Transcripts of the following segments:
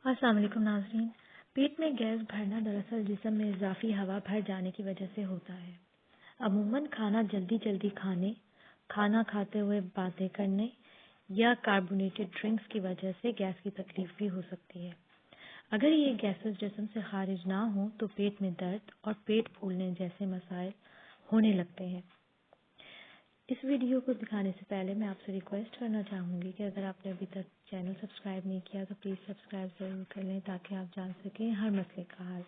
السلام علیکم ناظرین۔ پیٹ میں گیس بھرنا دراصل جسم میں اضافی ہوا بھر جانے کی وجہ سے ہوتا ہے۔ عموماً کھانا جلدی کھانے، کھانا کھاتے ہوئے باتیں کرنے یا کاربونیٹڈ ڈرنکس کی وجہ سے گیس کی تکلیف بھی ہو سکتی ہے۔ اگر یہ گیسز جسم سے خارج نہ ہوں تو پیٹ میں درد اور پیٹ پھولنے جیسے مسائل ہونے لگتے ہیں۔ اس ویڈیو کو دکھانے سے پہلے میں آپ سے ریکویسٹ کرنا چاہوں گی کہ اگر آپ نے ابھی تک چینل سبسکرائب نہیں کیا تو پلیز سبسکرائب ضرور کر لیں تاکہ آپ جان سکیں ہر مسئلے کا حل۔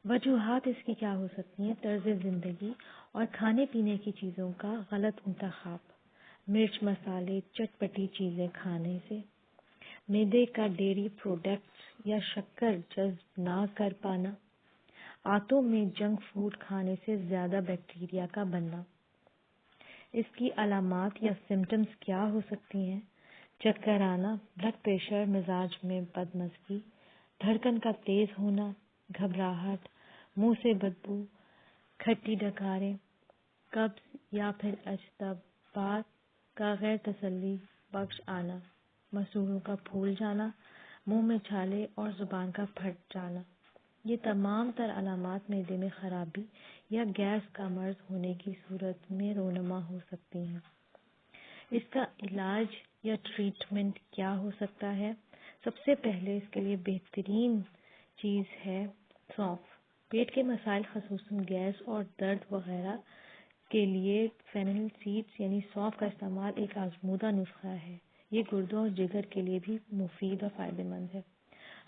وجوہات اس کی کیا ہو سکتی ہیں؟ طرز زندگی اور کھانے پینے کی چیزوں کا غلط انتخاب، مرچ مسالے چٹپٹی چیزیں کھانے سے، میدے کا ڈیری پروڈکٹس یا شکر جذب نہ کر پانا، آنتوں میں جنک فوڈ کھانے سے زیادہ بیکٹیریا کا بننا۔ اس کی علامات یا سمٹمز کیا ہو سکتی ہیں؟ چکر آنا، بلڈ پریشر، مزاج میں بدمزگی، دھڑکن کا تیز ہونا، گھبراہٹ، منہ سے بدبو، کھٹی ڈکاریں، قبض یا پھر اجتبات کا غیر تسلی بخش آنا، مسوڑھوں کا پھول جانا، منہ میں چھالے اور زبان کا پھٹ جانا۔ یہ تمام تر علامات معدے میں خرابی یا گیس کا مرض ہونے کی صورت میں رونما ہو سکتی ہیں۔ اس کا علاج یا ٹریٹمنٹ کیا ہو سکتا ہے؟ سب سے پہلے اس کے لیے بہترین چیز ہے سونف۔ پیٹ کے مسائل خصوصاً گیس اور درد وغیرہ کے لیے فینل سیڈز یعنی سونف کا استعمال ایک آزمودہ نسخہ ہے۔ یہ گردوں اور جگر کے لیے بھی مفید اور فائدہ مند ہے۔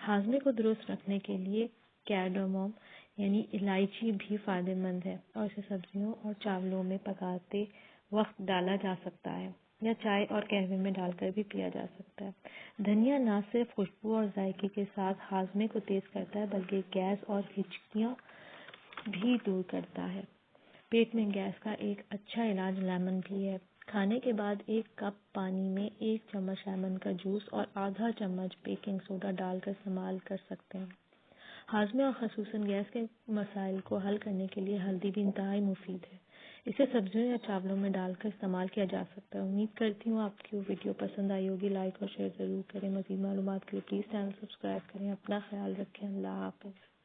ہاضمے کو درست رکھنے کے لیے کارڈموم یعنی الائچی بھی فائدہ مند ہے اور اسے سبزیوں اور چاولوں میں پکاتے وقت ڈالا جا سکتا ہے یا چائے اور قہوے میں ڈال کر بھی پیا جا سکتا ہے۔ دھنیا نہ صرف خوشبو اور ذائقے کے ساتھ ہاضمے کو تیز کرتا ہے بلکہ گیس اور ہچکیاں بھی دور کرتا ہے۔ پیٹ میں گیس کا ایک اچھا علاج لیمن بھی ہے۔ کھانے کے بعد 1 کپ پانی میں 1 چمچ لیمن کا جوس اور آدھا چمچ بیکنگ سوڈا ڈال کر استعمال کر سکتے ہیں۔ ہاضمے اور خصوصاً گیس کے مسائل کو حل کرنے کے لیے ہلدی بھی انتہائی مفید ہے۔ اسے سبزیوں یا چاولوں میں ڈال کر استعمال کیا جا سکتا ہے۔ امید کرتی ہوں آپ کو ویڈیو پسند آئی ہوگی۔ لائک اور شیئر ضرور کریں۔ مزید معلومات کے لیے پلیز چینل سبسکرائب کریں۔ اپنا خیال رکھیں۔ اللہ حافظ۔